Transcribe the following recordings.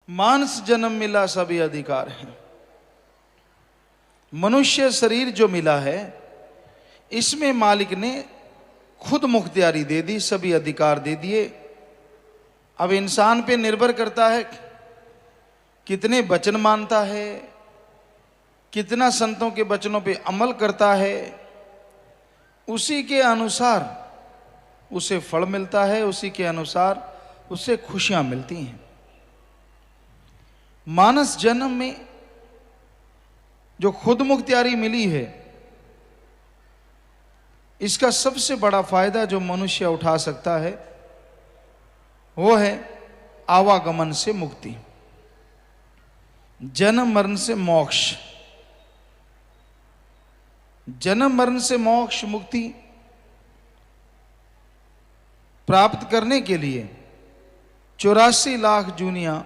मानस जन्म मिला सभी अधिकार हैं। मनुष्य शरीर जो मिला है इसमें मालिक ने खुद मुख्तियारी दे दी, सभी अधिकार दे दिए। अब इंसान पे निर्भर करता है कितने वचन मानता है, कितना संतों के वचनों पे अमल करता है, उसी के अनुसार उसे फल मिलता है, उसी के अनुसार उसे खुशियां मिलती हैं। मानस जन्म में जो खुद मुख्तियारी मिली है, इसका सबसे बड़ा फायदा जो मनुष्य उठा सकता है वो है आवागमन से मुक्ति, जन्म मरण से मोक्ष। जन्म मरण से मोक्ष मुक्ति प्राप्त करने के लिए 84 लाख जूनियां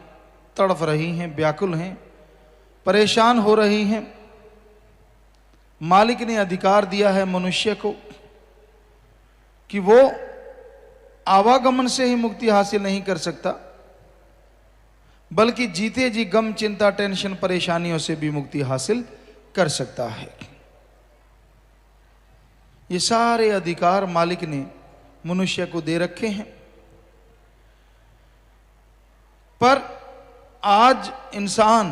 तड़फ रही हैं, व्याकुल हैं, परेशान हो रही हैं। मालिक ने अधिकार दिया है मनुष्य को कि वो आवागमन से ही मुक्ति हासिल नहीं कर सकता, बल्कि जीते जी गम, चिंता, टेंशन, परेशानियों से भी मुक्ति हासिल कर सकता है। ये सारे अधिकार मालिक ने मनुष्य को दे रखे हैं। पर आज इंसान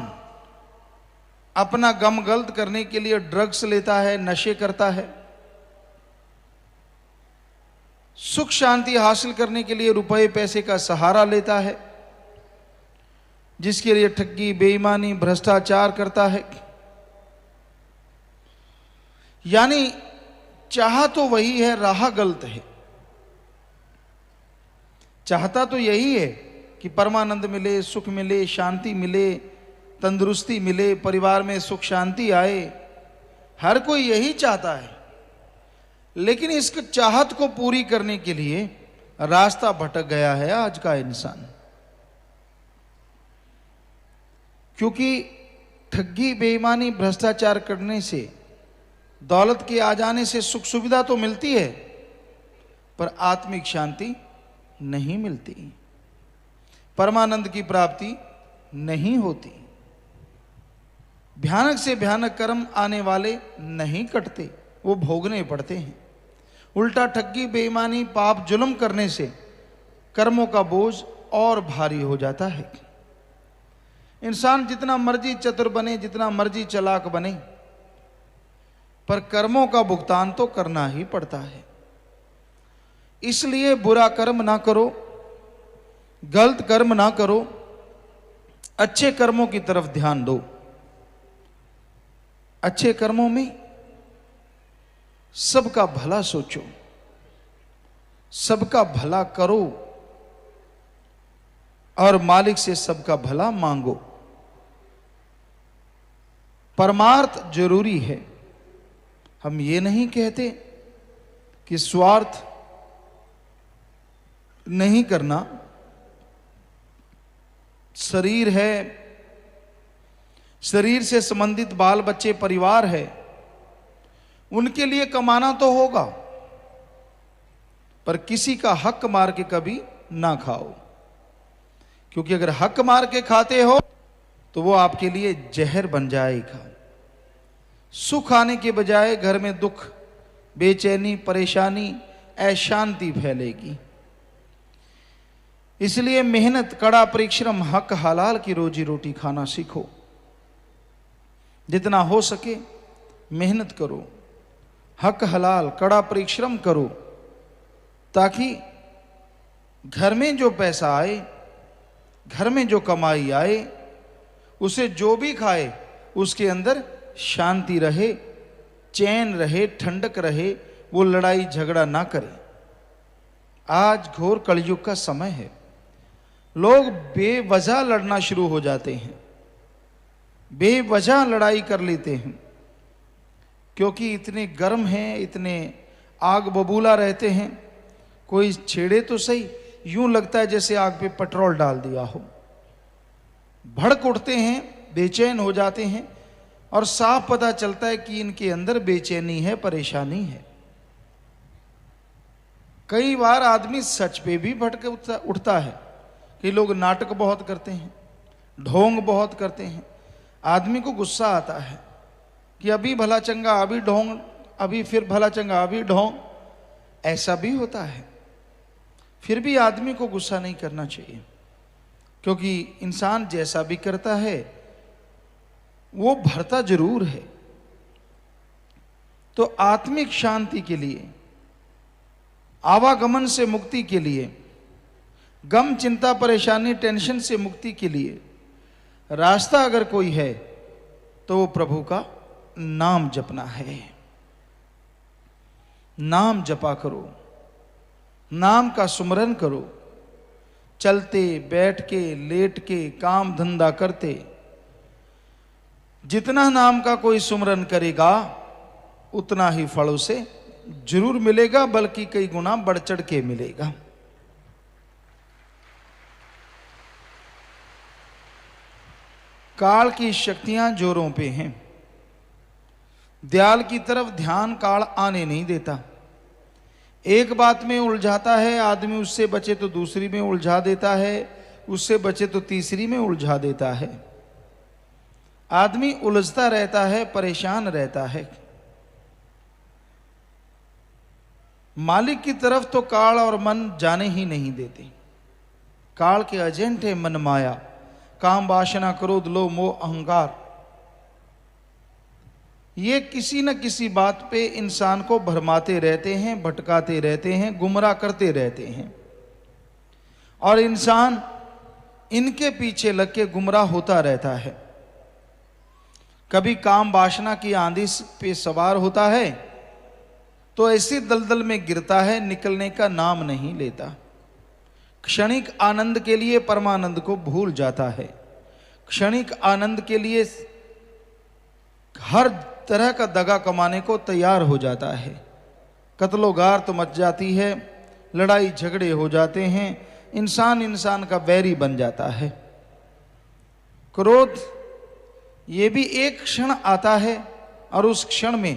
अपना गम गलत करने के लिए ड्रग्स लेता है, नशे करता है, सुख शांति हासिल करने के लिए रुपए पैसे का सहारा लेता है, जिसके लिए ठगी, बेईमानी, भ्रष्टाचार करता है। यानी चाह तो वही है, राह गलत है। चाहता तो यही है कि परमानंद मिले, सुख मिले, शांति मिले, तंदुरुस्ती मिले, परिवार में सुख शांति आए, हर कोई यही चाहता है। लेकिन इस चाहत को पूरी करने के लिए रास्ता भटक गया है आज का इंसान। क्योंकि ठगी, बेईमानी, भ्रष्टाचार करने से, दौलत के आ जाने से सुख सुविधा तो मिलती है, पर आत्मिक शांति नहीं मिलती, परमानंद की प्राप्ति नहीं होती। भयानक से भयानक कर्म आने वाले नहीं कटते, वो भोगने पड़ते हैं। उल्टा ठगी, बेईमानी, पाप, जुल्म करने से कर्मों का बोझ और भारी हो जाता है। इंसान जितना मर्जी चतुर बने, जितना मर्जी चालाक बने, पर कर्मों का भुगतान तो करना ही पड़ता है। इसलिए बुरा कर्म ना करो, गलत कर्म ना करो, अच्छे कर्मों की तरफ ध्यान दो। अच्छे कर्मों में सबका भला सोचो, सबका भला करो और मालिक से सबका भला मांगो। परमार्थ जरूरी है। हम ये नहीं कहते कि स्वार्थ नहीं करना। शरीर है, शरीर से संबंधित बाल बच्चे, परिवार है, उनके लिए कमाना तो होगा, पर किसी का हक मार के कभी ना खाओ। क्योंकि अगर हक मार के खाते हो तो वो आपके लिए जहर बन जाएगा। सुख आने के बजाय घर में दुख, बेचैनी, परेशानी, अशांति फैलेगी। इसलिए मेहनत, कड़ा परिश्रम, हक हलाल की रोजी रोटी खाना सीखो। जितना हो सके मेहनत करो, हक हलाल, कड़ा परिश्रम करो, ताकि घर में जो पैसा आए, घर में जो कमाई आए, उसे जो भी खाए उसके अंदर शांति रहे, चैन रहे, ठंडक रहे, वो लड़ाई झगड़ा ना करे। आज घोर कलयुग का समय है। लोग बेवजह लड़ना शुरू हो जाते हैं, बेवजह लड़ाई कर लेते हैं, क्योंकि इतने गर्म हैं, इतने आग बबूला रहते हैं। कोई छेड़े तो सही, यूं लगता है जैसे आग पे पेट्रोल डाल दिया हो। भड़क उठते हैं, बेचैन हो जाते हैं, और साफ पता चलता है कि इनके अंदर बेचैनी है, परेशानी है। कई बार आदमी सच पे भी भटक उठता है कि लोग नाटक बहुत करते हैं, ढोंग बहुत करते हैं। आदमी को गुस्सा आता है कि अभी भला चंगा अभी ढोंग, अभी फिर भला चंगा अभी ढोंग, ऐसा भी होता है। फिर भी आदमी को गुस्सा नहीं करना चाहिए, क्योंकि इंसान जैसा भी करता है वो भरता जरूर है। तो आत्मिक शांति के लिए, आवागमन से मुक्ति के लिए, गम चिंता परेशानी टेंशन से मुक्ति के लिए रास्ता अगर कोई है तो वो प्रभु का नाम जपना है। नाम जपा करो, नाम का सुमरन करो। चलते बैठ के लेट के काम धंधा करते जितना नाम का कोई सुमरन करेगा उतना ही फल उसे जरूर मिलेगा, बल्कि कई गुना बढ़ चढ़ के मिलेगा। काल की शक्तियां जोरों पे हैं। दयाल की तरफ ध्यान काल आने नहीं देता। एक बात में उलझाता है आदमी, उससे बचे तो दूसरी में उलझा देता है, उससे बचे तो तीसरी में उलझा देता है। आदमी उलझता रहता है, परेशान रहता है। मालिक की तरफ तो काल और मन जाने ही नहीं देते। काल के एजेंट है मन माया, काम वासना क्रोध लोभ मोह अहंकार। ये किसी न किसी बात पे इंसान को भरमाते रहते हैं, भटकाते रहते हैं, गुमराह करते रहते हैं, और इंसान इनके पीछे लग के गुमराह होता रहता है। कभी काम वासना की आंधी पे सवार होता है तो ऐसी दलदल में गिरता है, निकलने का नाम नहीं लेता। क्षणिक आनंद के लिए परमानंद को भूल जाता है। क्षणिक आनंद के लिए हर तरह का दगा कमाने को तैयार हो जाता है। कत्लोगार तो मच जाती है, लड़ाई झगड़े हो जाते हैं, इंसान इंसान का बैरी बन जाता है। क्रोध ये भी एक क्षण आता है और उस क्षण में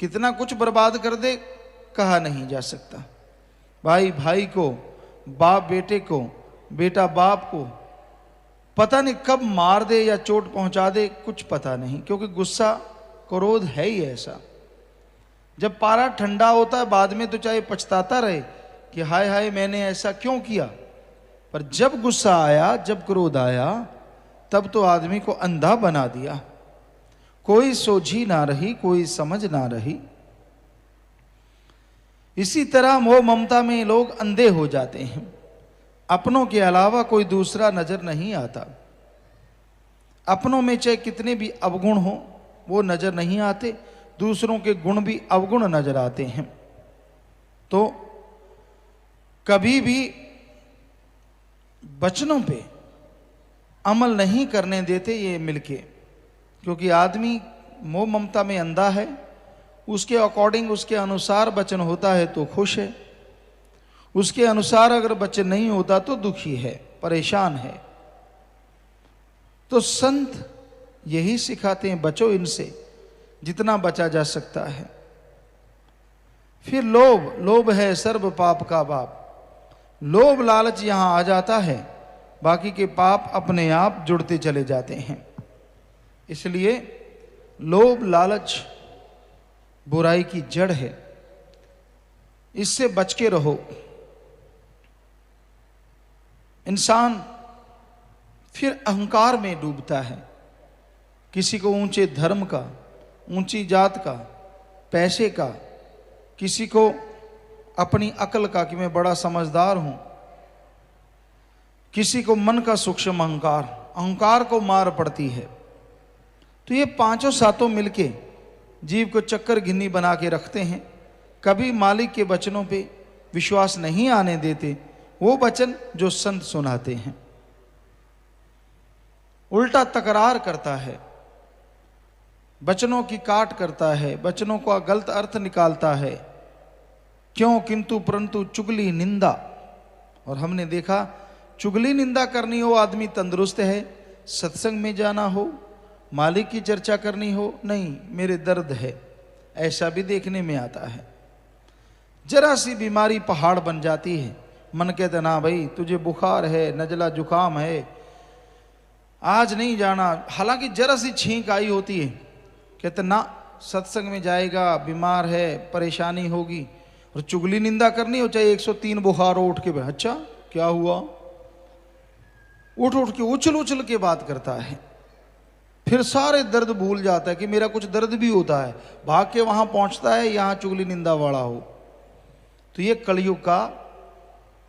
कितना कुछ बर्बाद कर दे कहा नहीं जा सकता। भाई भाई को, बाप बेटे को, बेटा बाप को पता नहीं कब मार दे या चोट पहुंचा दे, कुछ पता नहीं, क्योंकि गुस्सा क्रोध है ही ऐसा। जब पारा ठंडा होता है बाद में तो चाहे पछताता रहे कि हाय हाय मैंने ऐसा क्यों किया, पर जब गुस्सा आया, जब क्रोध आया, तब तो आदमी को अंधा बना दिया। कोई सोझी ना रही, कोई समझ ना रही। इसी तरह मोह ममता में लोग अंधे हो जाते हैं। अपनों के अलावा कोई दूसरा नजर नहीं आता। अपनों में चाहे कितने भी अवगुण हो वो नजर नहीं आते, दूसरों के गुण भी अवगुण नजर आते हैं। तो कभी भी वचनों पे अमल नहीं करने देते ये मिलके, क्योंकि आदमी मोह ममता में अंधा है। उसके अकॉर्डिंग, उसके अनुसार वचन होता है तो खुश है, उसके अनुसार अगर वचन नहीं होता तो दुखी है, परेशान है। तो संत यही सिखाते हैं, बचो इनसे जितना बचा जा सकता है। फिर लोभ, लोभ है सर्व पाप का बाप। लोभ लालच यहां आ जाता है, बाकी के पाप अपने आप जुड़ते चले जाते हैं। इसलिए लोभ लालच बुराई की जड़ है, इससे बच के रहो। इंसान फिर अहंकार में डूबता है। किसी को ऊंचे धर्म का, ऊंची जात का, पैसे का, किसी को अपनी अकल का कि मैं बड़ा समझदार हूं, किसी को मन का सूक्ष्म अहंकार, अहंकार को मार पड़ती है। तो ये पांचों सातों मिलके जीव को चक्कर गिन्नी बना के रखते हैं। कभी मालिक के वचनों पे विश्वास नहीं आने देते, वो वचन जो संत सुनाते हैं। उल्टा तकरार करता है, वचनों की काट करता है, वचनों का गलत अर्थ निकालता है। क्यों? किंतु परंतु चुगली निंदा। और हमने देखा चुगली निंदा करनी हो आदमी तंदुरुस्त है, सत्संग में जाना हो, मालिक की चर्चा करनी हो, नहीं मेरे दर्द है, ऐसा भी देखने में आता है। जरा सी बीमारी पहाड़ बन जाती है, मन कहता ना भाई तुझे बुखार है, नजला जुकाम है, आज नहीं जाना। हालांकि जरा सी छींक आई होती है, कहते ना सत्संग में जाएगा, बीमार है, परेशानी होगी, और चुगली निंदा करनी हो, चाहे 103 बुखार हो, उठ के अच्छा क्या हुआ, उठ उठ के उछल उछल के बात करता है। फिर सारे दर्द भूल जाता है कि मेरा कुछ दर्द भी होता है, भाग के वहां पहुंचता है, यहां चुगली निंदा वाला हो। तो ये कलयुग का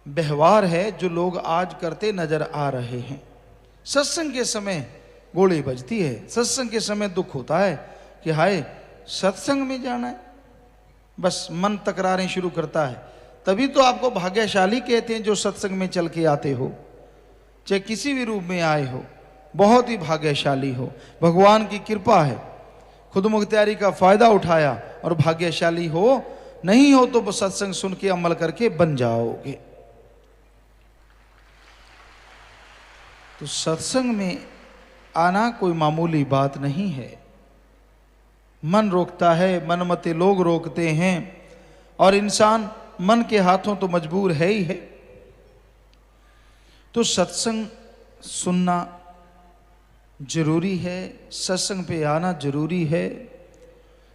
व्यवहार है जो लोग आज करते नजर आ रहे हैं। सत्संग के समय गोली बजती है, सत्संग के समय दुख होता है कि हाय सत्संग में जाना है, बस मन तकरारें शुरू करता है। तभी तो आपको भाग्यशाली कहते हैं जो सत्संग में चल के आते हो, चाहे किसी भी रूप में आए हो, बहुत ही भाग्यशाली हो। भगवान की कृपा है, खुद मुख्तियारी का फायदा उठाया और भाग्यशाली हो। नहीं हो तो सत्संग सुन के अमल करके बन जाओगे। तो सत्संग में आना कोई मामूली बात नहीं है। मन रोकता है, मनमते लोग रोकते हैं, और इंसान मन के हाथों तो मजबूर है ही है। तो सत्संग सुनना जरूरी है, सत्संग पे आना जरूरी है।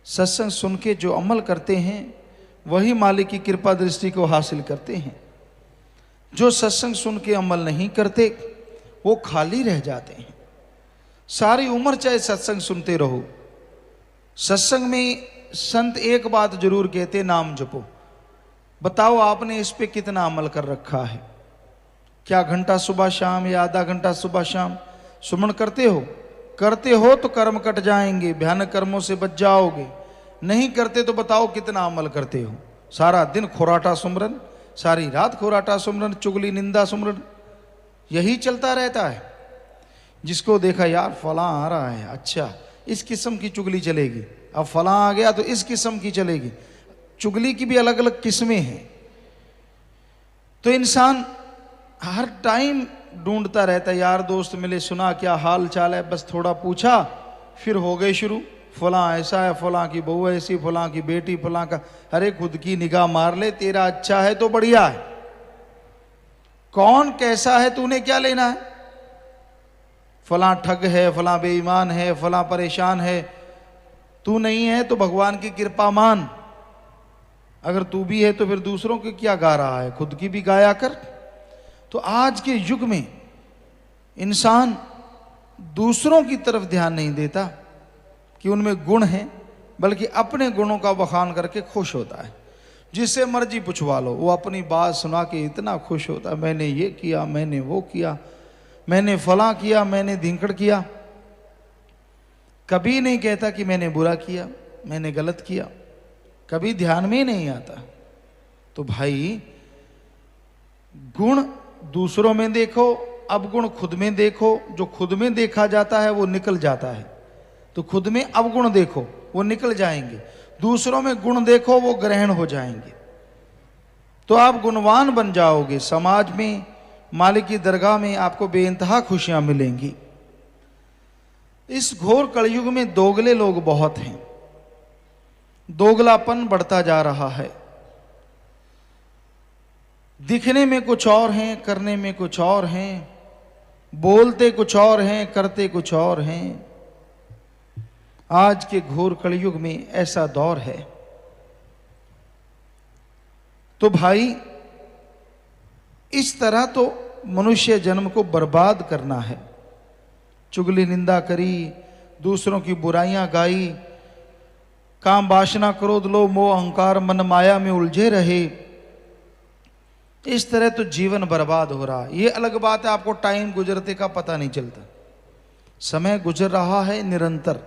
सत्संग सुन के जो अमल करते हैं वही मालिक की कृपा दृष्टि को हासिल करते हैं। जो सत्संग सुन के अमल नहीं करते वो खाली रह जाते हैं। सारी उम्र चाहे सत्संग सुनते रहो, सत्संग में संत एक बात जरूर कहते, नाम जपो। बताओ आपने इस पे कितना अमल कर रखा है? क्या घंटा सुबह शाम या आधा घंटा सुबह शाम सुमन करते हो? करते हो तो कर्म कट जाएंगे, भयानक कर्मों से बच जाओगे। नहीं करते तो बताओ कितना अमल करते हो? सारा दिन खुराटा सुमरन, सारी रात खुराटा सुमरन, चुगली निंदा सुमरन, यही चलता रहता है। जिसको देखा यार फलां आ रहा है, अच्छा इस किस्म की चुगली चलेगी, अब फलां आ गया तो इस किस्म की चलेगी। चुगली की भी अलग अलग किस्में हैं। तो इंसान हर टाइम ढूंढता रहता है, यार दोस्त मिले, सुना क्या हाल चाल है, बस थोड़ा पूछा, फिर हो गए शुरू, फलां ऐसा है, फलां की बहू ऐसी, फलां की बेटी, फलां का। अरे खुद की निगाह मार ले, तेरा अच्छा है तो बढ़िया है, कौन कैसा है तूने क्या लेना है? फलां ठग है, फलां बेईमान है, फलां परेशान है, तू नहीं है तो भगवान की कृपा मान। अगर तू भी है तो फिर दूसरों की क्या गा रहा है, खुद की भी गाया कर। तो आज के युग में इंसान दूसरों की तरफ ध्यान नहीं देता कि उनमें गुण हैं, बल्कि अपने गुणों का बखान करके खुश होता है। जिससे मर्जी पूछवा लो, वो अपनी बात सुना के इतना खुश होता है, मैंने ये किया, मैंने वो किया, मैंने फलां किया, मैंने धिंकड़ किया। कभी नहीं कहता कि मैंने बुरा किया, मैंने गलत किया, कभी ध्यान में ही नहीं आता। तो भाई गुण दूसरों में देखो, अवगुण खुद में देखो। जो खुद में देखा जाता है वो निकल जाता है, तो खुद में अवगुण देखो, वो निकल जाएंगे। दूसरों में गुण देखो, वो ग्रहण हो जाएंगे, तो आप गुणवान बन जाओगे। समाज में, मालिक की दरगाह में आपको बेइंतहा खुशियां मिलेंगी। इस घोर कलयुग में दोगले लोग बहुत हैं, दोगलापन बढ़ता जा रहा है। दिखने में कुछ और हैं, करने में कुछ और हैं, बोलते कुछ और हैं, करते कुछ और हैं। आज के घोर कलयुग में ऐसा दौर है। तो भाई इस तरह तो मनुष्य जन्म को बर्बाद करना है। चुगली निंदा करी, दूसरों की बुराइयां गाई, काम वासना क्रोध लोभ मोह अहंकार मन माया में उलझे रहे, इस तरह तो जीवन बर्बाद हो रहा है। ये अलग बात है, आपको टाइम गुजरते का पता नहीं चलता। समय गुजर रहा है निरंतर,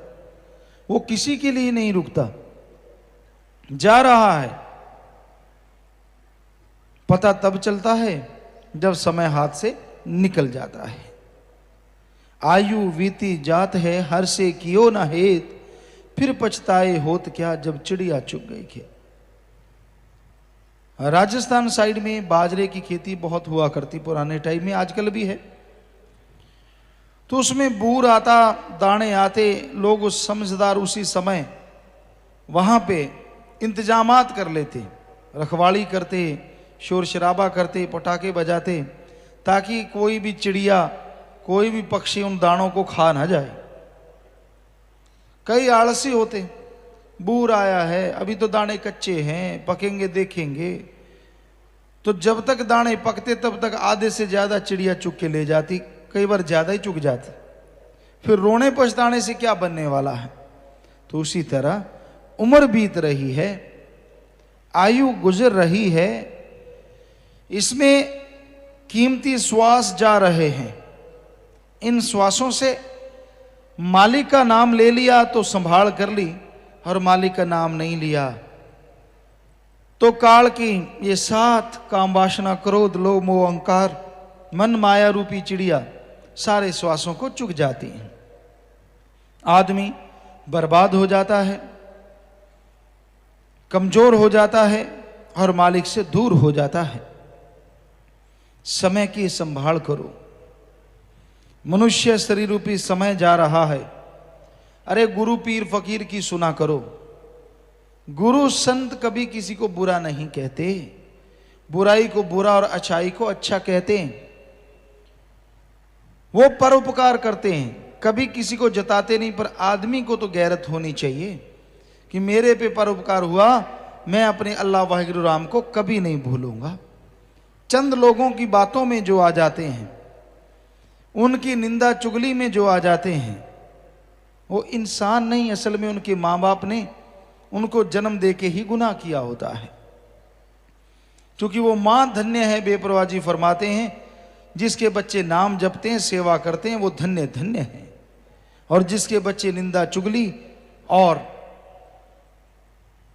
वो किसी के लिए नहीं रुकता, जा रहा है। पता तब चलता है जब समय हाथ से निकल जाता है। आयु बीती जात है, हर से कियो न हेत, फिर पछताए होत क्या, जब चिड़िया चुग गई खेत। राजस्थान साइड में बाजरे की खेती बहुत हुआ करती पुराने टाइम में, आजकल भी है। तो उसमें बूर आता, दाने आते, लोग उस समझदार उसी समय वहां पे इंतजामात कर लेते, रखवाली करते, शोर शराबा करते, पटाखे बजाते, ताकि कोई भी चिड़िया कोई भी पक्षी उन दानों को खा ना जाए। कई आलसी होते, बूर आया है, अभी तो दाने कच्चे हैं, पकेंगे देखेंगे। तो जब तक दाने पकते तब तक आधे से ज्यादा चिड़िया चुग के ले जाती, कई बार ज्यादा ही चुग जाती, फिर रोने पछताने से क्या बनने वाला है। तो उसी तरह उम्र बीत रही है, आयु गुजर रही है, इसमें कीमती श्वास जा रहे हैं। इन श्वासों से मालिक का नाम ले लिया तो संभाल कर ली, और मालिक का नाम नहीं लिया तो काल की ये 7 काम वासना क्रोध लोभ मोह अहंकार मन माया रूपी चिड़िया सारे श्वासों को चुग जाती हैं। आदमी बर्बाद हो जाता है, कमजोर हो जाता है और मालिक से दूर हो जाता है। समय की संभाल करो। मनुष्य शरीर रूपी समय जा रहा है। अरे गुरु पीर फकीर की सुना करो। गुरु संत कभी किसी को बुरा नहीं कहते, बुराई को बुरा और अच्छाई को अच्छा कहते हैं। वो परोपकार करते हैं, कभी किसी को जताते नहीं। पर आदमी को तो गैरत होनी चाहिए कि मेरे पे परोपकार हुआ, मैं अपने अल्लाह वाहिगुरु राम को कभी नहीं भूलूंगा। चंद लोगों की बातों में जो आ जाते हैं, उनकी निंदा चुगली में जो आ जाते हैं, वो इंसान नहीं, असल में उनके माँ बाप ने उनको जन्म देके ही गुनाह किया होता है। क्योंकि वो माँ धन्य है, बेपरवाह जी फरमाते हैं, जिसके बच्चे नाम जपते हैं सेवा करते हैं वो धन्य धन्य है। और जिसके बच्चे निंदा चुगली और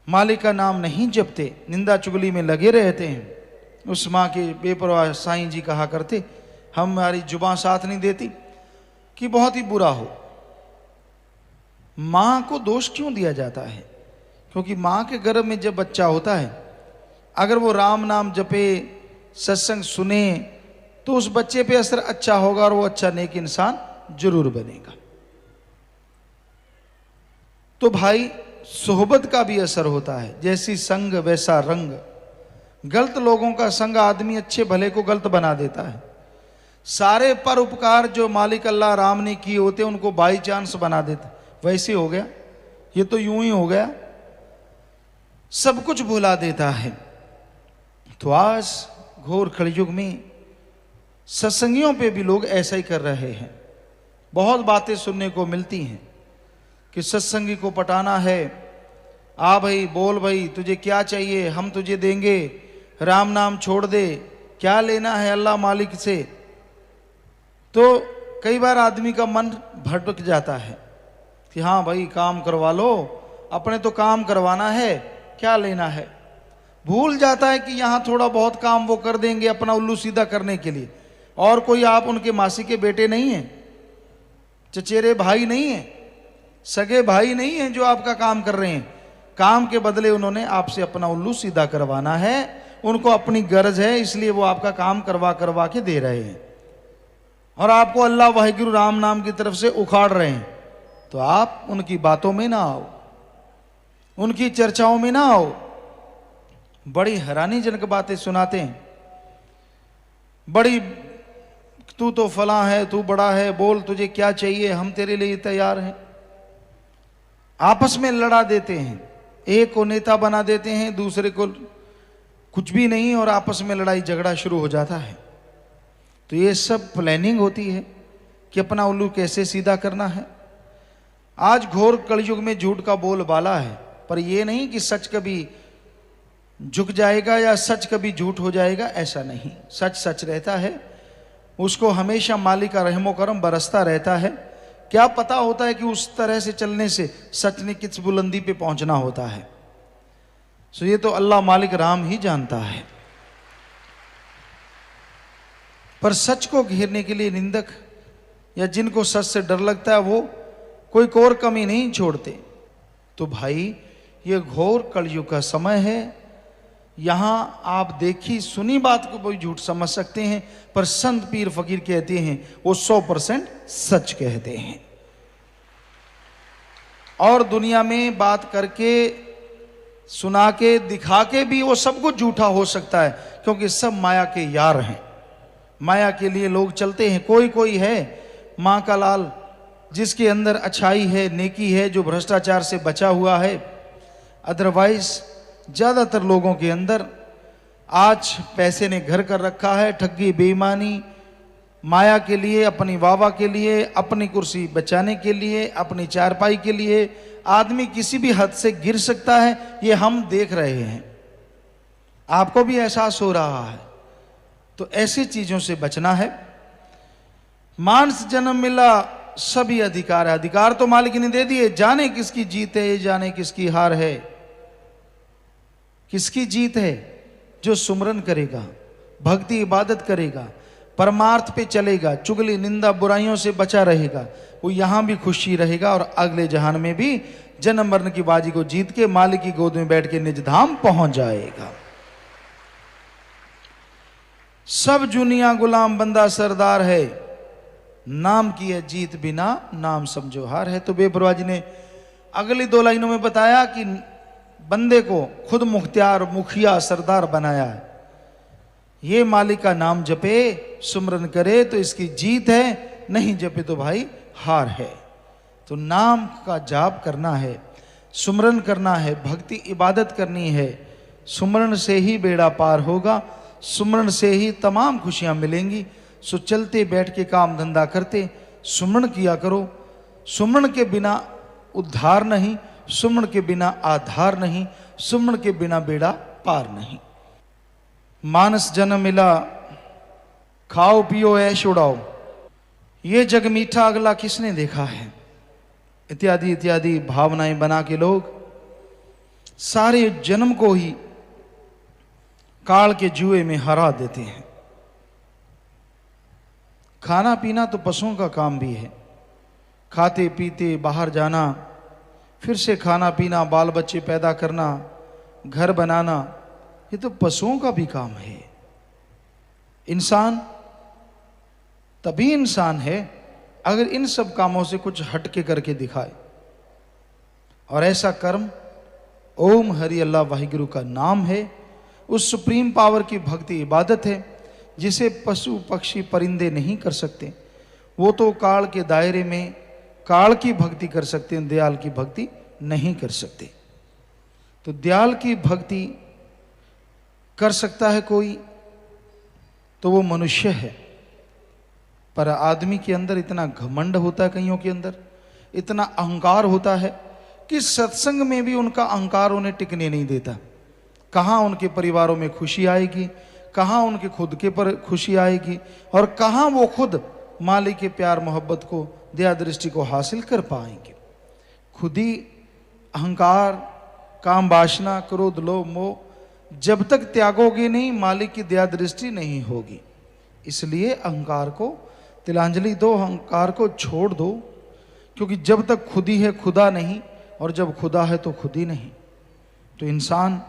मालिक का नाम नहीं जपते, निंदा चुगली में लगे रहते हैं, उस माँ के बेपरवाह साईं जी कहा करते, हमारी जुबान साथ नहीं देती कि बहुत ही बुरा हो। माँ को दोष क्यों दिया जाता है? क्योंकि माँ के गर्भ में जब बच्चा होता है, अगर वो राम नाम जपे, सत्संग सुने, तो उस बच्चे पे असर अच्छा होगा और वो अच्छा नेक इंसान जरूर बनेगा। तो भाई सोहबत का भी असर होता है, जैसी संग वैसा रंग। गलत लोगों का संग आदमी अच्छे भले को गलत बना देता है। सारे पर उपकार जो मालिक अल्लाह राम ने किए होते उनको बाई चांस बना देता, वैसे हो गया, ये तो यूं ही हो गया, सब कुछ भुला देता है। तो आज घोर कलयुग में सत्संगियों पे भी लोग ऐसा ही कर रहे हैं। बहुत बातें सुनने को मिलती हैं कि सत्संगी को पटाना है, आ भाई बोल भाई तुझे क्या चाहिए हम तुझे देंगे, राम नाम छोड़ दे, क्या लेना है अल्लाह मालिक से। तो कई बार आदमी का मन भटक जाता है कि हाँ भाई काम करवा लो, अपने तो काम करवाना है, क्या लेना है। भूल जाता है कि यहाँ थोड़ा बहुत काम वो कर देंगे अपना उल्लू सीधा करने के लिए, और कोई आप उनके मासी के बेटे नहीं हैं, चचेरे भाई नहीं हैं, सगे भाई नहीं हैं जो आपका काम कर रहे हैं। काम के बदले उन्होंने आपसे अपना उल्लू सीधा करवाना है, उनको अपनी गरज है, इसलिए वो आपका काम करवा करवा के दे रहे हैं और आपको अल्लाह वाहिगुरु राम नाम की तरफ से उखाड़ रहे हैं। तो आप उनकी बातों में ना आओ, उनकी चर्चाओं में ना आओ। बड़ी हैरानीजनक बातें सुनाते हैं, बड़ी तू तो फला है, तू बड़ा है, बोल तुझे क्या चाहिए हम तेरे लिए तैयार हैं। आपस में लड़ा देते हैं, एक को नेता बना देते हैं, दूसरे को कुछ भी नहीं, और आपस में लड़ाई झगड़ा शुरू हो जाता है। तो ये सब प्लानिंग होती है कि अपना उल्लू कैसे सीधा करना है। आज घोर कलयुग में झूठ का बोलबाला है, पर यह नहीं कि सच कभी झुक जाएगा या सच कभी झूठ हो जाएगा, ऐसा नहीं। सच सच रहता है, उसको हमेशा मालिक का रहमो करम बरसता रहता है। क्या पता होता है कि उस तरह से चलने से सच ने किस बुलंदी पे पहुंचना होता है। सो ये तो अल्लाह मालिक राम ही जानता है। पर सच को घेरने के लिए निंदक या जिनको सच से डर लगता है वो कोई कोर कमी नहीं छोड़ते। तो भाई ये घोर कलयुग का समय है। यहां आप देखी सुनी बात को कोई झूठ समझ सकते हैं, पर संत पीर फकीर कहते हैं वो 100% सच कहते हैं। और दुनिया में बात करके सुना के दिखा के भी वो सब कुछ झूठा हो सकता है, क्योंकि सब माया के यार हैं। माया के लिए लोग चलते हैं। कोई कोई है माँ का लाल जिसके अंदर अच्छाई है, नेकी है, जो भ्रष्टाचार से बचा हुआ है। अदरवाइज ज़्यादातर लोगों के अंदर आज पैसे ने घर कर रखा है। ठगी, बेईमानी, माया के लिए, अपनी वाहवाह के लिए, अपनी कुर्सी बचाने के लिए, अपनी चारपाई के लिए आदमी किसी भी हद से गिर सकता है। ये हम देख रहे हैं, आपको भी एहसास हो रहा है। तो ऐसी चीजों से बचना है। मानस जन्म मिला सभी अधिकार है। अधिकार तो मालिक ने दे दिए, जाने किसकी जीत है, जाने किसकी हार है। किसकी जीत है? जो सुमरन करेगा, भक्ति इबादत करेगा, परमार्थ पे चलेगा, चुगली निंदा बुराइयों से बचा रहेगा, वो यहां भी खुशी रहेगा और अगले जहान में भी जन्म मरण की बाजी को जीत के मालिक की गोद में बैठ के निज धाम पहुंच जाएगा। सब जुनिया गुलाम बंदा सरदार है, नाम की है जीत बिना नाम समझो हार है। तो बेपरवाह जी ने अगली 2 लाइनों में बताया कि बंदे को खुद मुख्तियार, मुखिया, सरदार बनाया है। ये मालिक का नाम जपे, सुमरन करे तो इसकी जीत है, नहीं जपे तो भाई हार है। तो नाम का जाप करना है, सुमरन करना है, भक्ति इबादत करनी है। सुमरन से ही बेड़ा पार होगा, सुमरन से ही तमाम खुशियां मिलेंगी। सो चलते बैठ के काम धंधा करते सुमरन किया करो। सुमरन के बिना उद्धार नहीं, सुमरन के बिना आधार नहीं, सुमरन के बिना बेड़ा पार नहीं। मानस जन्म मिला, खाओ पियो ऐश उड़ाओ, ये जग मीठा अगला किसने देखा है, इत्यादि इत्यादि भावनाएं बना के लोग सारे जन्म को ही काल के जुए में हरा देते हैं। खाना पीना तो पशुओं का काम भी है, खाते पीते बाहर जाना, फिर से खाना पीना, बाल बच्चे पैदा करना, घर बनाना, ये तो पशुओं का भी काम है। इंसान तभी इंसान है अगर इन सब कामों से कुछ हटके करके दिखाए। और ऐसा कर्म ओम हरि अल्लाह वाहिगुरु का नाम है, उस सुप्रीम पावर की भक्ति इबादत है जिसे पशु पक्षी परिंदे नहीं कर सकते। वो तो काल के दायरे में काल की भक्ति कर सकते हैं, दयाल की भक्ति नहीं कर सकते। तो दयाल की भक्ति कर सकता है कोई तो वो मनुष्य है। पर आदमी के अंदर इतना घमंड होता है, कईयों के अंदर इतना अहंकार होता है कि सत्संग में भी उनका अहंकार उन्हें टिकने नहीं देता। कहाँ उनके परिवारों में खुशी आएगी, कहाँ उनके खुद के पर खुशी आएगी, और कहाँ वो खुद मालिक के प्यार मोहब्बत को, दया दृष्टि को हासिल कर पाएंगे। खुद ही अहंकार, काम वासना, क्रोध, लोभ, मोह जब तक त्यागोगे नहीं, मालिक की दया दृष्टि नहीं होगी। इसलिए अहंकार को तिलांजलि दो, अहंकार को छोड़ दो, क्योंकि जब तक खुद ही है खुदा नहीं, और जब खुदा है तो खुद ही नहीं। तो इंसान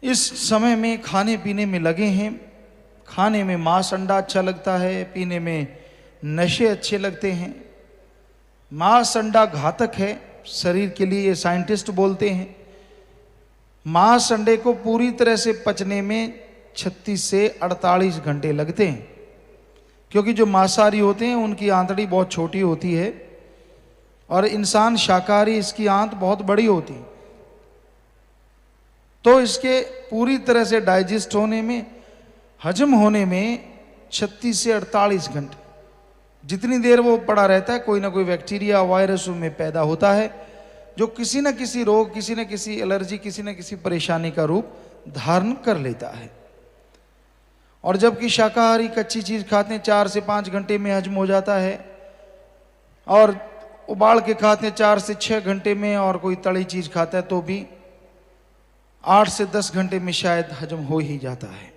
इस समय में खाने पीने में लगे हैं। खाने में मांस अंडा अच्छा लगता है, पीने में नशे अच्छे लगते हैं। मांस अंडा घातक है शरीर के लिए, ये साइंटिस्ट बोलते हैं। मांस अंडे को पूरी तरह से पचने में 36 से 48 घंटे लगते हैं, क्योंकि जो मांसाहारी होते हैं उनकी आंतड़ी बहुत छोटी होती है, और इंसान शाकाहारी इसकी आंत बहुत बड़ी होती है। तो इसके पूरी तरह से डाइजेस्ट होने में, हजम होने में 36 से 48 घंटे, जितनी देर वो पड़ा रहता है कोई ना कोई बैक्टीरिया, वायरस में पैदा होता है, जो किसी न किसी रोग, किसी न किसी एलर्जी, किसी न किसी परेशानी का रूप धारण कर लेता है। और जबकि शाकाहारी कच्ची चीज खाते हैं 4 से 5 घंटे में हजम हो जाता है, और उबाल के खाते हैं 4 से 6 घंटे में, और कोई तली चीज खाता है तो भी 8 से 10 घंटे में शायद हजम हो ही जाता है।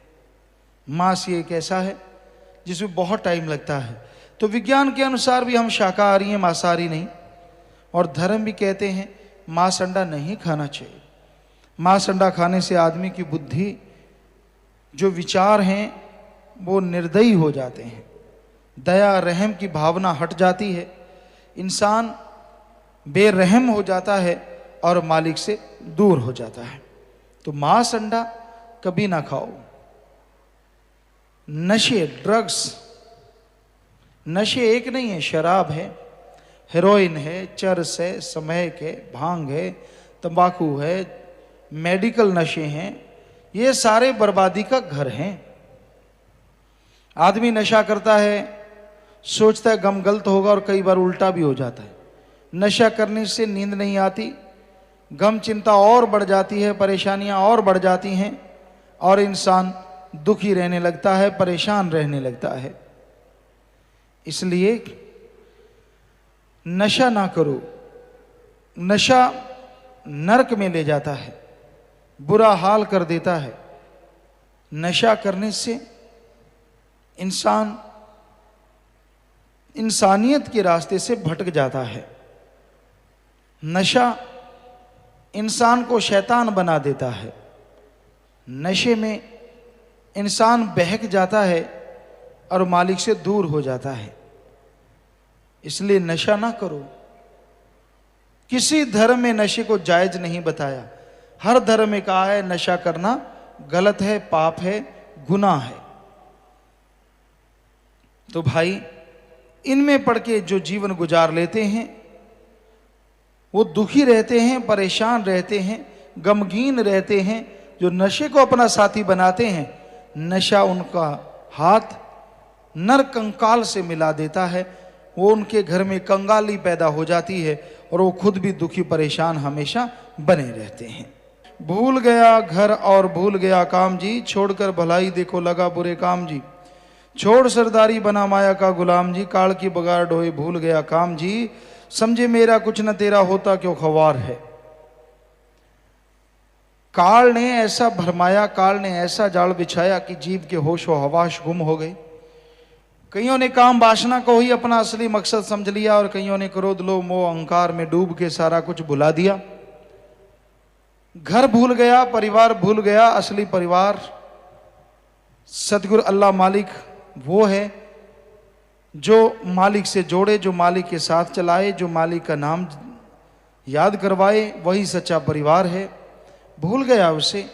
मांस ये एक ऐसा है जिसमें बहुत टाइम लगता है। तो विज्ञान के अनुसार भी हम शाकाहारी हैं, मांसाहारी नहीं। और धर्म भी कहते हैं मांस अंडा नहीं खाना चाहिए। मांस अंडा खाने से आदमी की बुद्धि, जो विचार हैं वो निर्दयी हो जाते हैं, दया रहम की भावना हट जाती है, इंसान बेरहम हो जाता है और मालिक से दूर हो जाता है। तो मांस अंडा कभी ना खाओ। नशे, ड्रग्स, नशे एक नहीं है, शराब है, हेरोइन है, चरस है, समैक है, भांग है, तंबाकू है, मेडिकल नशे हैं, ये सारे बर्बादी का घर हैं। आदमी नशा करता है, सोचता है गम गलत होगा और कई बार उल्टा भी हो जाता है। नशा करने से नींद नहीं आती, गम चिंता और बढ़ जाती है, परेशानियां और बढ़ जाती हैं और इंसान दुखी रहने लगता है, परेशान रहने लगता है। इसलिए नशा ना करो। नशा नरक में ले जाता है, बुरा हाल कर देता है। नशा करने से इंसान इंसानियत के रास्ते से भटक जाता है। नशा इंसान को शैतान बना देता है। नशे में इंसान बहक जाता है और मालिक से दूर हो जाता है। इसलिए नशा ना करो। किसी धर्म में नशे को जायज नहीं बताया। हर धर्म में कहा है नशा करना गलत है, पाप है, गुनाह है। तो भाई, इनमें पड़ के जो जीवन गुजार लेते हैं वो दुखी रहते हैं, परेशान रहते हैं, गमगीन रहते हैं। जो नशे को अपना साथी बनाते हैं, नशा उनका हाथ नर कंकाल से मिला देता है। वो उनके घर में कंगाली पैदा हो जाती है और वो खुद भी दुखी परेशान हमेशा बने रहते हैं। भूल गया घर और भूल गया काम जी, छोड़कर भलाई देखो लगा बुरे काम जी। छोड़ सरदारी बना माया का गुलाम जी, काल की बगार ढोए भूल गया काम जी। समझे मेरा कुछ न तेरा होता क्यों खवार है। काल ने ऐसा भरमाया, काल ने ऐसा जाल बिछाया कि जीव के होश व हवाश गुम हो गए। कईयों ने काम वासना को ही अपना असली मकसद समझ लिया और कईयों ने क्रोध लोभ मोह अहंकार में डूब के सारा कुछ भुला दिया। घर भूल गया, परिवार भूल गया। असली परिवार सतगुरु अल्लाह मालिक वो है जो मालिक से जोड़े, जो मालिक के साथ चलाए, जो मालिक का नाम याद करवाए, वही सच्चा परिवार है। भूल गया उसे।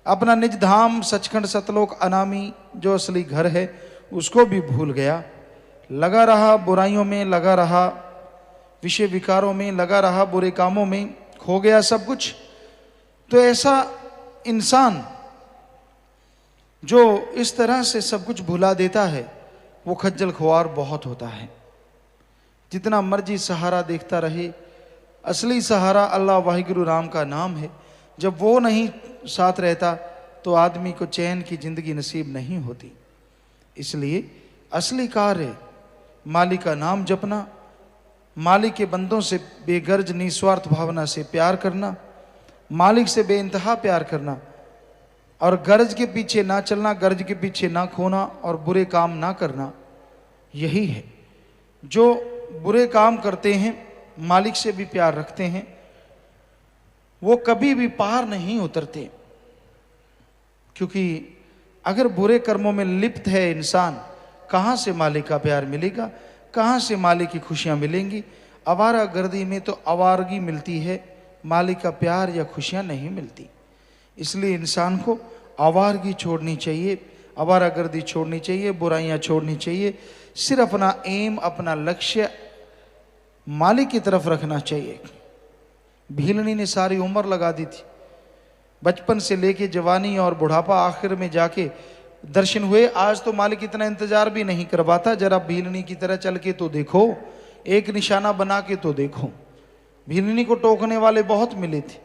अपना निज धाम सचखंड सतलोक अनामी जो असली घर है उसको भी भूल गया। लगा रहा बुराइयों में, लगा रहा विषय विकारों में, लगा रहा बुरे कामों में, खो गया सब कुछ। तो ऐसा इंसान जो इस तरह से सब कुछ भुला देता है वो खज्जल खुआर बहुत होता है। जितना मर्जी सहारा देखता रहे, असली सहारा अल्लाह वाहिगुरु राम का नाम है। जब वो नहीं साथ रहता तो आदमी को चैन की जिंदगी नसीब नहीं होती। इसलिए असली कार्य मालिक का नाम जपना, मालिक के बंदों से बेगर्ज निस्वार्थ भावना से प्यार करना, मालिक से बेइंतहा प्यार करना और गर्ज के पीछे ना चलना, गर्ज के पीछे ना खोना और बुरे काम ना करना, यही है। जो बुरे काम करते हैं, मालिक से भी प्यार रखते हैं, वो कभी भी पार नहीं उतरते। क्योंकि अगर बुरे कर्मों में लिप्त है इंसान, कहाँ से मालिक का प्यार मिलेगा, कहाँ से मालिक की खुशियाँ मिलेंगी। आवारा गर्दी में तो आवारगी मिलती है, मालिक का प्यार या खुशियाँ नहीं मिलती। इसलिए इंसान को आवारगी छोड़नी चाहिए, आवारागर्दी छोड़नी चाहिए, बुराइयां छोड़नी चाहिए। सिर्फ अपना एम, अपना लक्ष्य मालिक की तरफ रखना चाहिए। भीलनी ने सारी उम्र लगा दी थी, बचपन से लेके जवानी और बुढ़ापा, आखिर में जाके दर्शन हुए। आज तो मालिक इतना इंतजार भी नहीं करवाता। जरा भीलनी की तरह चल के तो देखो, एक निशाना बना के तो देखो। भीलनी को टोकने वाले बहुत मिले थे,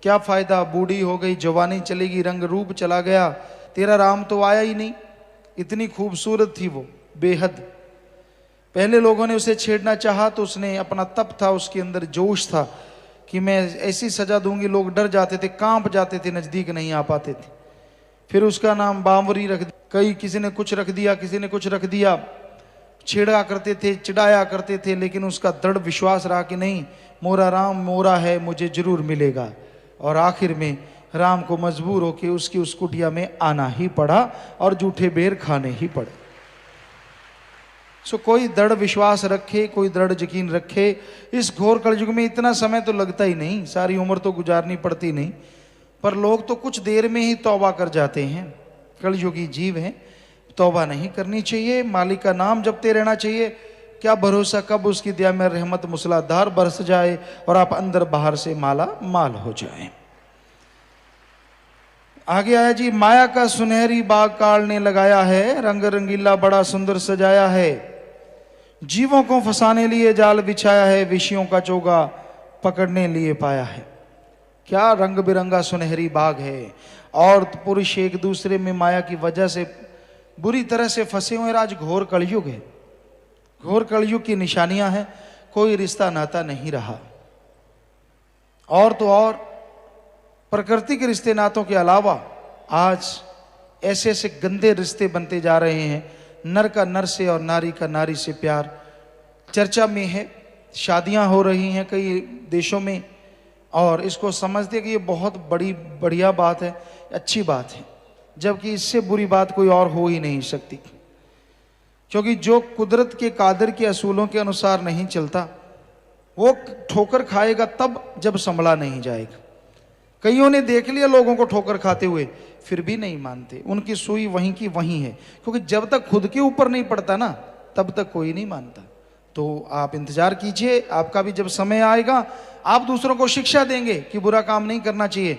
क्या फायदा, बूढ़ी हो गई, जवानी चलेगी, रंग रूप चला गया, तेरा राम तो आया ही नहीं। इतनी खूबसूरत थी वो, बेहद। पहले लोगों ने उसे छेड़ना चाहा तो उसने, अपना तप था, उसके अंदर जोश था कि मैं ऐसी सजा दूंगी, लोग डर जाते थे, कांप जाते थे, नजदीक नहीं आ पाते थे। फिर उसका नाम बांवरी रख दिया, कई किसी ने कुछ रख दिया, किसी ने कुछ रख दिया। छेड़ा करते थे, चिढ़ाया करते थे, लेकिन उसका दृढ़ विश्वास रहा कि नहीं, मोरा राम मोरा है, मुझे जरूर मिलेगा। और आखिर में राम को मजबूर होकर उसकी उस कुटिया में आना ही पड़ा और जूठे बेर खाने ही पड़े। सो कोई दृढ़ विश्वास रखे, कोई दृढ़ यकीन रखे। इस घोर कलयुग में इतना समय तो लगता ही नहीं, सारी उम्र तो गुजारनी पड़ती नहीं, पर लोग तो कुछ देर में ही तौबा कर जाते हैं। कलयुगी जीव हैं, तौबा नहीं करनी चाहिए, मालिक का नाम जपते रहना चाहिए। क्या भरोसा कब उसकी दया में रहमत मूसलाधार बरस जाए और आप अंदर बाहर से माला माल हो जाए। आगे आया जी, माया का सुनहरी बाग काल ने लगाया है, रंग रंगीला बड़ा सुंदर सजाया है, जीवों को फंसाने लिए जाल बिछाया है, विषयों का चोगा पकड़ने लिए पाया है। क्या रंग बिरंगा सुनहरी बाग है, और पुरुष एक दूसरे में माया की वजह से बुरी तरह से फंसे हुए। आज घोर कलयुग है, घोर कलयुग की निशानियां हैं। कोई रिश्ता नाता नहीं रहा, और तो और प्रकृति के रिश्ते नातों के अलावा आज ऐसे ऐसे गंदे रिश्ते बनते जा रहे हैं। नर का नर से और नारी का नारी से प्यार चर्चा में है, शादियां हो रही हैं कई देशों में, और इसको समझते कि ये बहुत बढ़िया बात है, अच्छी बात है, जबकि इससे बुरी बात कोई और हो ही नहीं सकती। क्योंकि जो कुदरत के कादर के असूलों के अनुसार नहीं चलता वो ठोकर खाएगा तब जब संभला नहीं जाएगा। कईयों ने देख लिया लोगों को ठोकर खाते हुए, फिर भी नहीं मानते, उनकी सुई वहीं की वहीं है। क्योंकि जब तक खुद के ऊपर नहीं पड़ता ना, तब तक कोई नहीं मानता। तो आप इंतजार कीजिए, आपका भी जब समय आएगा आप दूसरों को शिक्षा देंगे कि बुरा काम नहीं करना चाहिए,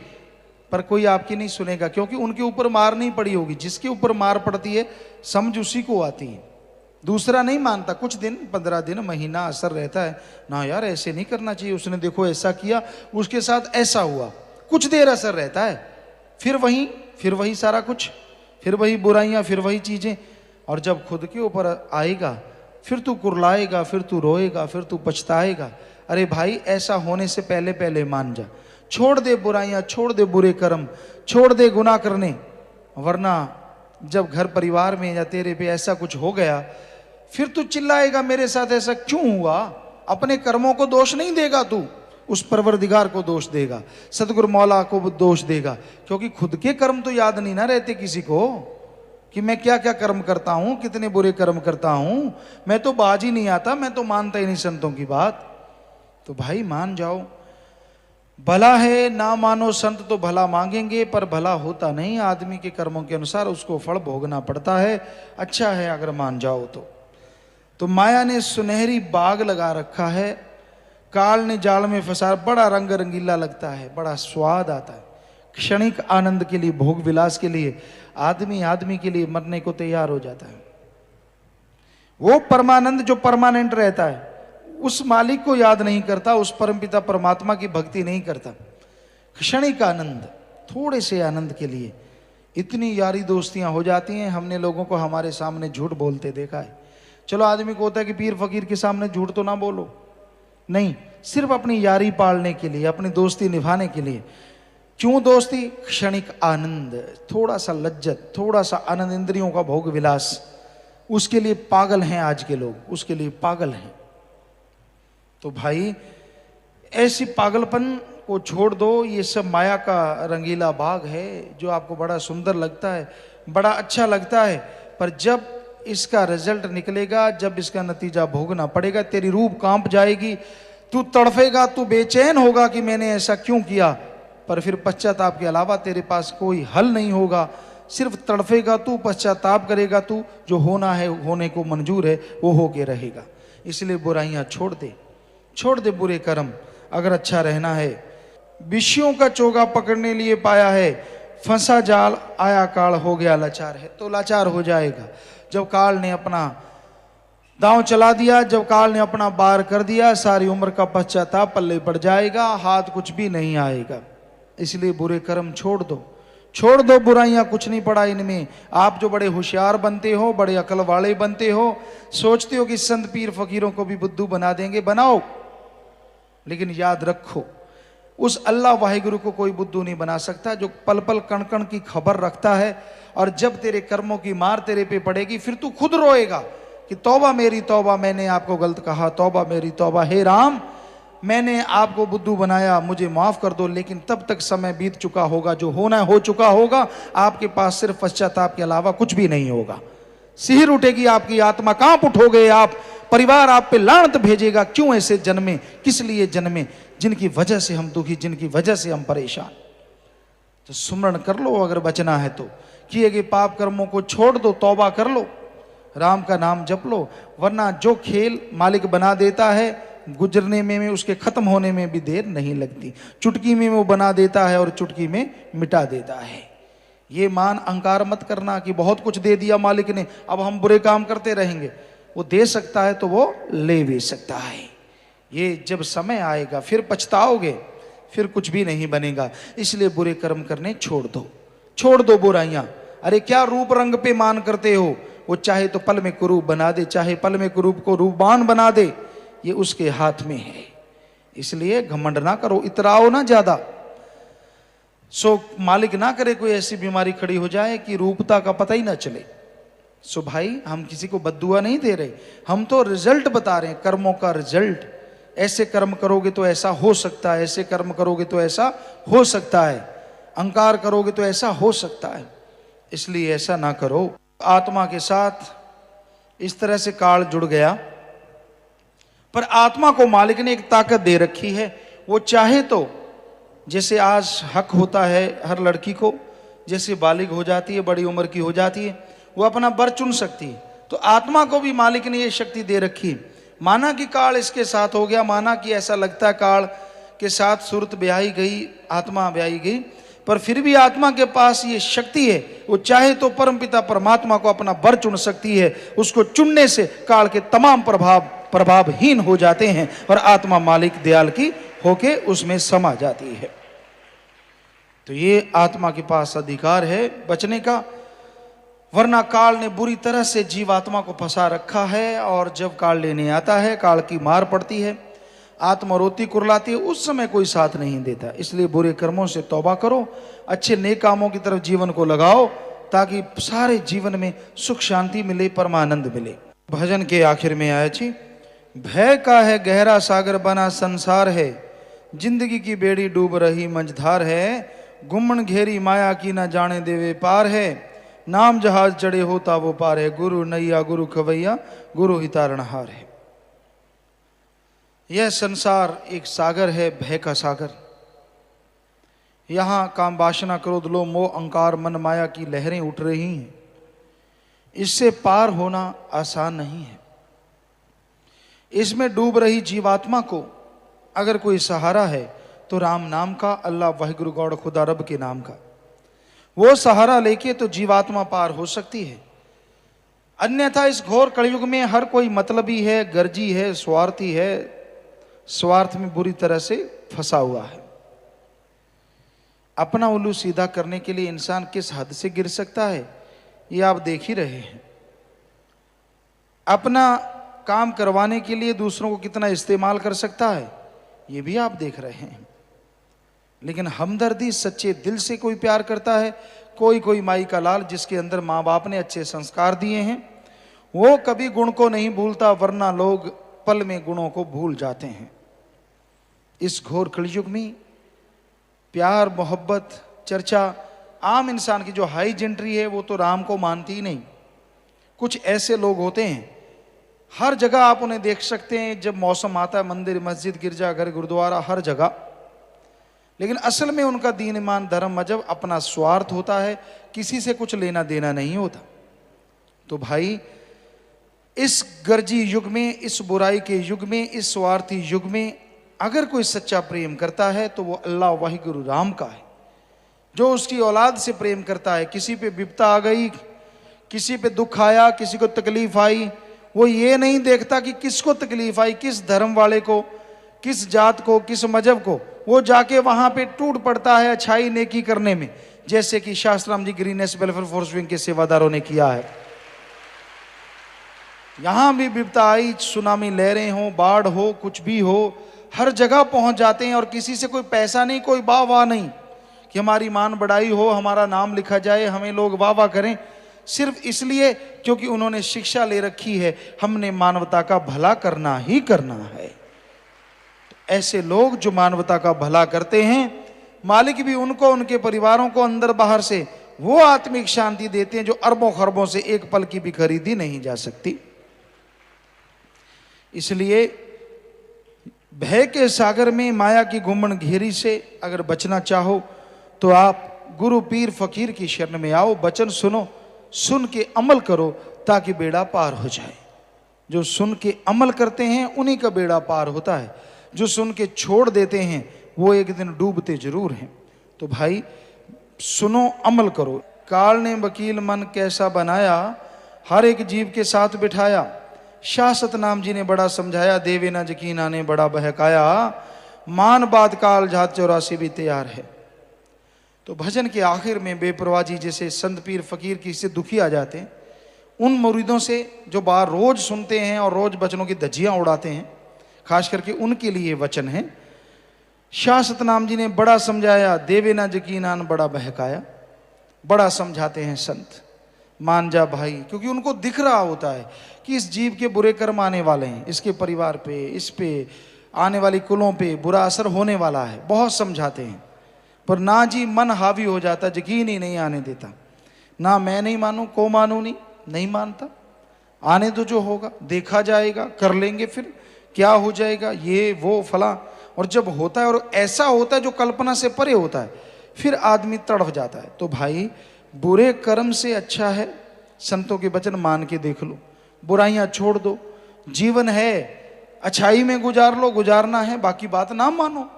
पर कोई आपकी नहीं सुनेगा, क्योंकि उनके ऊपर मार नहीं पड़ी होगी। जिसके ऊपर मार पड़ती है समझ उसी को आती है, दूसरा नहीं मानता। कुछ दिन, 15 दिन, महीना असर रहता है ना, यार ऐसे नहीं करना चाहिए, उसने देखो ऐसा किया, उसके साथ ऐसा हुआ, कुछ देर असर रहता है, फिर वही सारा कुछ, फिर वही बुराइयां, फिर वही चीजें। और जब खुद के ऊपर आएगा फिर तू कुरलाएगा, फिर तू रोएगा, फिर तू पछताएगा। अरे भाई, ऐसा होने से पहले पहले मान जा, छोड़ दे बुराइयां, छोड़ दे बुरे कर्म, छोड़ दे गुनाह करने, वरना जब घर परिवार में या तेरे पे ऐसा कुछ हो गया फिर तू चिल्लाएगा मेरे साथ ऐसा क्यों हुआ। अपने कर्मों को दोष नहीं देगा तू, उस परवरदिगार को दोष देगा, सतगुरु मौला को दोष देगा। क्योंकि खुद के कर्म तो याद नहीं ना रहते किसी को कि मैं क्या क्या कर्म करता हूं, कितने बुरे कर्म करता हूं। मैं तो बाज ही नहीं आता, मैं तो मानता ही नहीं संतों की बात। तो भाई मान जाओ, भला है ना मानो संत तो भला मांगेंगे, पर भला होता नहीं, आदमी के कर्मों के अनुसार उसको फल भोगना पड़ता है। अच्छा है अगर मान जाओ तो माया ने सुनहरी बाग लगा रखा है, काल ने जाल में फंसा, बड़ा रंग रंगीला लगता है, बड़ा स्वाद आता है। क्षणिक आनंद के लिए, भोग विलास के लिए आदमी के लिए मरने को तैयार हो जाता है। वो परमानंद जो परमानेंट रहता है उस मालिक को याद नहीं करता, उस परमपिता परमात्मा की भक्ति नहीं करता। क्षणिक आनंद, थोड़े से आनंद के लिए इतनी यारी दोस्तियां हो जाती हैं। हमने लोगों को हमारे सामने झूठ बोलते देखा है। चलो आदमी को होता है कि पीर फकीर के सामने झूठ तो ना बोलो, नहीं, सिर्फ अपनी यारी पालने के लिए, अपनी दोस्ती निभाने के लिए। क्यों दोस्ती? क्षणिक आनंद, थोड़ा सा लज्जत, थोड़ा सा आनंद, इंद्रियों का भोग विलास, उसके लिए पागल हैं आज के लोग, उसके लिए पागल हैं। तो भाई ऐसी पागलपन को छोड़ दो। ये सब माया का रंगीला बाग है जो आपको बड़ा सुंदर लगता है, बड़ा अच्छा लगता है, पर जब इसका रिजल्ट निकलेगा, जब इसका नतीजा भोगना पड़ेगा, तेरी रूह कांप जाएगी, तू तड़फेगा, तू बेचैन होगा कि मैंने ऐसा क्यों किया। पर फिर पश्चाताप के अलावा तेरे पास कोई हल नहीं होगा, सिर्फ तड़फेगा तू, पश्चाताप करेगा तू, जो होना है, होने को मंजूर है, वो होके रहेगा। इसलिए बुराइयां छोड़ दे बुरे कर्म, अगर अच्छा रहना है। विषयों का चोगा पकड़ने लिए पाया है, फंसा जाल आया काल हो गया लाचार है। तो लाचार हो जाएगा जब काल ने अपना दांव चला दिया, जब काल ने अपना बार कर दिया, सारी उम्र का पश्चाताप पल्ले पड़ जाएगा, हाथ कुछ भी नहीं आएगा। इसलिए बुरे कर्म छोड़ दो, बुराइयां कुछ नहीं पड़ा इनमें। आप जो बड़े होशियार बनते हो, बड़े अकल वाले बनते हो, सोचते हो कि संत पीर फकीरों को भी बुद्धू बना देंगे, बनाओ, लेकिन याद रखो उस अल्लाह वाहिगुरु को कोई बुद्धू नहीं बना सकता, जो पल पल कण कण की खबर रखता है। और जब तेरे कर्मों की मार तेरे पे पड़ेगी, फिर तू खुद रोएगा कि तौबा मेरी तौबा, मैंने आपको गलत कहा, तौबा मेरी तौबा, हे राम मैंने आपको बुद्धू बनाया, मुझे माफ कर दो। लेकिन तब तक समय बीत चुका होगा, जो होना हो चुका होगा, आपके पास सिर्फ पश्चाताप के अलावा कुछ भी नहीं होगा। सिहर उठेगी आपकी आत्मा, कांप उठोगे आप, परिवार आप पे लानत भेजेगा, क्यों ऐसे जन्मे, किस लिए जन्मे, जिनकी वजह से हम दुखी, जिनकी वजह से हम परेशान। तो सुमरण कर लो अगर बचना है तो, किए गए पाप कर्मों को छोड़ दो, तौबा कर लो, राम का नाम जप लो, वरना जो खेल मालिक बना देता है गुजरने में उसके खत्म होने में भी देर नहीं लगती। चुटकी में वो बना देता है और चुटकी में मिटा देता है। ये मान अहंकार मत करना कि बहुत कुछ दे दिया मालिक ने, अब हम बुरे काम करते रहेंगे। वो दे सकता है तो वो ले भी सकता है। ये जब समय आएगा फिर पछताओगे, फिर कुछ भी नहीं बनेगा। इसलिए बुरे कर्म करने छोड़ दो बुराइयां। अरे क्या रूप रंग पे मान करते हो, वो चाहे तो पल में कुरूप बना दे, चाहे पल में कुरूप को रूपवान बना दे, ये उसके हाथ में है। इसलिए घमंड ना करो, इतराओ ना ज्यादा। सो मालिक ना करे कोई ऐसी बीमारी खड़ी हो जाए कि रूपता का पता ही ना चले। सो भाई हम किसी को बद्दुआ नहीं दे रहे, हम तो रिजल्ट बता रहे हैं, कर्मों का रिजल्ट। ऐसे कर्म करोगे तो ऐसा हो सकता है, ऐसे कर्म करोगे तो ऐसा हो सकता है, अहंकार करोगे तो ऐसा हो सकता है। इसलिए ऐसा ना करो। आत्मा के साथ इस तरह से काल जुड़ गया, पर आत्मा को मालिक ने एक ताकत दे रखी है। वो चाहे तो जैसे आज हक होता है हर लड़की को, जैसे बालिग हो जाती है, बड़ी उम्र की हो जाती है, वो अपना वर चुन सकती है। तो आत्मा को भी मालिक ने ये शक्ति दे रखी है। माना कि काल इसके साथ हो गया, माना कि ऐसा लगता है काल के साथ सूरत ब्याही गई, आत्मा ब्याही गई, पर फिर भी आत्मा के पास ये शक्ति है। वो चाहे तो परमपिता परमात्मा को अपना वर चुन सकती है। उसको चुनने से काल के तमाम प्रभावहीन हो जाते हैं और आत्मा मालिक दयाल की होके उसमें समा जाती है। तो ये आत्मा के पास अधिकार है बचने का, वरना काल ने बुरी तरह से जीवात्मा को फंसा रखा है। और जब काल लेने आता है, काल की मार पड़ती है, आत्मा रोती कुरलाती है, उस समय कोई साथ नहीं देता। इसलिए बुरे कर्मों से तौबा करो, अच्छे नेक कामों की तरफ जीवन को लगाओ, ताकि सारे जीवन में सुख शांति मिले, परमानंद मिले। भजन के आखिर में आया छी, भय का है गहरा सागर बना संसार है, जिंदगी की बेड़ी डूब रही मंझधार है, गुम्मन घेरी माया की न जाने देवे पार है, नाम जहाज चढ़े होता वो पार है, गुरु नैया गुरु खवैया गुरु ही तारणहार है। यह संसार एक सागर है, भय का सागर। यहां काम वासना क्रोध लोभ मोह अहंकार मन माया की लहरें उठ रही हैं। इससे पार होना आसान नहीं है। इसमें डूब रही जीवात्मा को अगर कोई सहारा है तो राम नाम का, अल्लाह वाहिगुरु गौड़ खुदा रब के नाम का, वो सहारा लेके तो जीवात्मा पार हो सकती है। अन्यथा इस घोर कलयुग में हर कोई मतलबी है, गर्जी है, स्वार्थी है, स्वार्थ में बुरी तरह से फंसा हुआ है। अपना उल्लू सीधा करने के लिए इंसान किस हद से गिर सकता है ये आप देख ही रहे हैं। अपना काम करवाने के लिए दूसरों को कितना इस्तेमाल कर सकता है ये भी आप देख रहे हैं। लेकिन हमदर्दी सच्चे दिल से कोई प्यार करता है, कोई माई का लाल जिसके अंदर माँ बाप ने अच्छे संस्कार दिए हैं, वो कभी गुण को नहीं भूलता, वरना लोग पल में गुणों को भूल जाते हैं। इस घोर कलयुग में प्यार मोहब्बत चर्चा आम इंसान की जो हाई जेंट्री है वो तो राम को मानती ही नहीं। कुछ ऐसे लोग होते हैं, हर जगह आप उन्हें देख सकते हैं, जब मौसम आता है मंदिर मस्जिद गिरजाघर गुरुद्वारा हर जगह, लेकिन असल में उनका दीन ईमान धर्म मजहब अपना स्वार्थ होता है, किसी से कुछ लेना देना नहीं होता। तो भाई इस गर्जी युग में, इस बुराई के युग में, इस स्वार्थी युग में अगर कोई सच्चा प्रेम करता है तो वो अल्लाह वाहिगुरु राम का है, जो उसकी औलाद से प्रेम करता है। किसी पे विपदा आ गई, किसी पे दुख आया, किसी को तकलीफ आई, वो ये नहीं देखता कि किसको तकलीफ आई, किस धर्म वाले को, किस जात को, किस मजहब को, वो जाके वहां पे टूट पड़ता है अच्छाई नेकी करने में, जैसे कि शास्त्राम जी ग्रीनेस वेलफेयर फोर्स विंग के सेवादारों ने किया है। यहां भी विपदा आई, सुनामी लहरें हो, बाढ़ हो, कुछ भी हो, हर जगह पहुंच जाते हैं। और किसी से कोई पैसा नहीं, कोई वाह वाह नहीं कि हमारी मान बढ़ाई हो, हमारा नाम लिखा जाए, हमें लोग वाह वाह करें, सिर्फ इसलिए क्योंकि उन्होंने शिक्षा ले रखी है हमने मानवता का भला करना ही करना है। ऐसे लोग जो मानवता का भला करते हैं, मालिक भी उनको, उनके परिवारों को अंदर बाहर से वो आत्मिक शांति देते हैं जो अरबों खरबों से एक पल की भी खरीदी नहीं जा सकती। इसलिए भय के सागर में माया की घुमन घेरी से अगर बचना चाहो तो आप गुरु पीर फकीर की शरण में आओ, वचन सुनो, सुन के अमल करो ताकि बेड़ा पार हो जाए। जो सुन के अमल करते हैं उन्हीं का बेड़ा पार होता है, जो सुन के छोड़ देते हैं वो एक दिन डूबते जरूर हैं। तो भाई सुनो, अमल करो। काल ने वकील मन कैसा बनाया, हर एक जीव के साथ बिठाया। शाह सतनाम जी ने बड़ा समझाया, देवे ना यकीना ने बड़ा बहकाया। मान बात काल जात 84 भी तैयार है। तो भजन के आखिर में बेपरवाह जी जैसे संत पीर फकीर किससे दुखी आ जाते हैं, उन मुरीदों से जो बार रोज सुनते हैं और रोज वचनों की धज्जियां उड़ाते हैं, खास करके उनके लिए वचन है। शाह सतनाम जी ने बड़ा समझाया, देवे ना यकीनान बड़ा बहकाया। बड़ा समझाते हैं संत, मान जा भाई, क्योंकि उनको दिख रहा होता है कि इस जीव के बुरे कर्म आने वाले हैं, इसके परिवार पे, इस पे आने वाली कुलों पे बुरा असर होने वाला है। बहुत समझाते हैं, पर ना जी मन हावी हो जाता, यकीन ही नहीं आने देता। ना मैं नहीं मानूं, को मानूं नहीं मानता। आने दो, जो होगा देखा जाएगा, कर लेंगे, फिर क्या हो जाएगा, ये वो फला। और जब होता है और ऐसा होता है जो कल्पना से परे होता है, फिर आदमी तड़फ जाता है। तो भाई बुरे कर्म से अच्छा है संतों के वचन मान के देख लो, बुराइयां छोड़ दो। जीवन है, अच्छाई में गुजार लो, गुजारना है, बाकी बात ना मानो।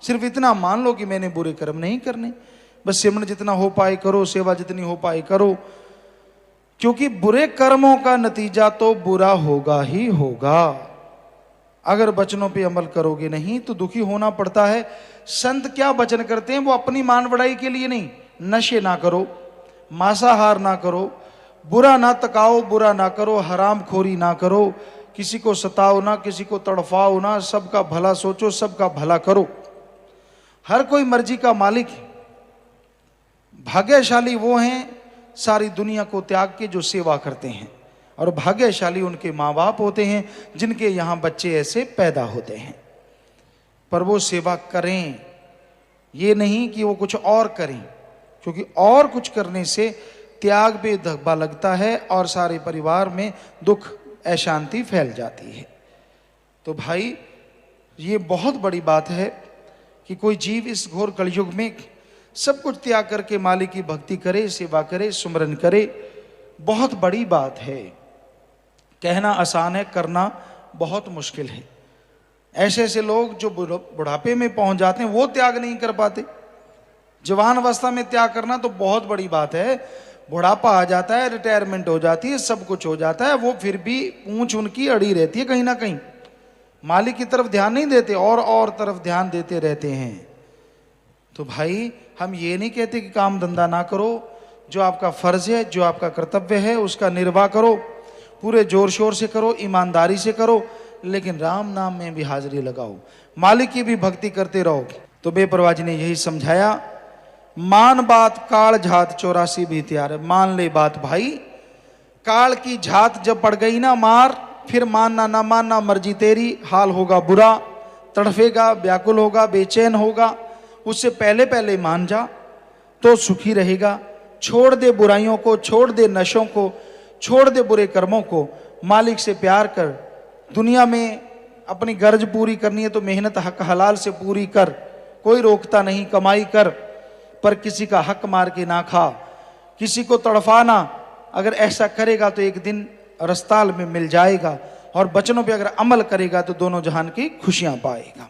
सिर्फ इतना मान लो कि मैंने बुरे कर्म नहीं करने, बस सिमरन जितना हो पाए करो, सेवा जितनी हो पाए करो, क्योंकि बुरे कर्मों का नतीजा तो बुरा होगा ही होगा। अगर वचनों पे अमल करोगे नहीं तो दुखी होना पड़ता है। संत क्या वचन करते हैं, वो अपनी मान बढ़ाई के लिए नहीं। नशे ना करो, मांसाहार ना करो, बुरा ना तकाओ, बुरा ना करो, हराम खोरी ना करो, किसी को सताओ ना, किसी को तड़फाओ ना, सबका भला सोचो, सबका भला करो। हर कोई मर्जी का मालिक है। भाग्यशाली वो हैं सारी दुनिया को त्याग के जो सेवा करते हैं, और भाग्यशाली उनके माँ बाप होते हैं जिनके यहाँ बच्चे ऐसे पैदा होते हैं। पर वो सेवा करें, ये नहीं कि वो कुछ और करें, क्योंकि और कुछ करने से त्याग पे धब्बा लगता है और सारे परिवार में दुख अशांति फैल जाती है। तो भाई ये बहुत बड़ी बात है कि कोई जीव इस घोर कलयुग में सब कुछ त्याग करके मालिक की भक्ति करे, सेवा करे, सुमरन करे। बहुत बड़ी बात है। कहना आसान है, करना बहुत मुश्किल है। ऐसे ऐसे लोग जो बुढ़ापे में पहुंच जाते हैं वो त्याग नहीं कर पाते। जवान अवस्था में त्याग करना तो बहुत बड़ी बात है। बुढ़ापा आ जाता है, रिटायरमेंट हो जाती है, सब कुछ हो जाता है, वो फिर भी पूंछ उनकी अड़ी रहती है, कहीं ना कहीं मालिक की तरफ ध्यान नहीं देते और तरफ ध्यान देते रहते हैं। तो भाई हम ये नहीं कहते कि काम धंधा ना करो, जो आपका फर्ज है, जो आपका कर्तव्य है उसका निर्वाह करो, पूरे जोर शोर से करो, ईमानदारी से करो, लेकिन राम नाम में भी हाजिरी लगाओ, मालिक की भी भक्ति करते रहो। तो बेपरवाह जी ने यही समझाया, मान बात काल झात 84 भी तैयार है। मान ले बात भाई, काल की झात जब पड़ गई ना मार, फिर मानना ना मानना मर्जी तेरी। हाल होगा बुरा, तड़फेगा, व्याकुल होगा, बेचैन होगा, उससे पहले पहले मान जा तो सुखी रहेगा। छोड़ दे बुराइयों को, छोड़ दे नशों को, छोड़ दे बुरे कर्मों को, मालिक से प्यार कर। दुनिया में अपनी गर्ज पूरी करनी है तो मेहनत हक हलाल से पूरी कर, कोई रोकता नहीं, कमाई कर, पर किसी का हक मार के ना खा, किसी को तड़फाना। अगर ऐसा करेगा तो एक दिन रस्ताल में मिल जाएगा, और वचनों पे अगर अमल करेगा तो दोनों जहान की खुशियां पाएगा।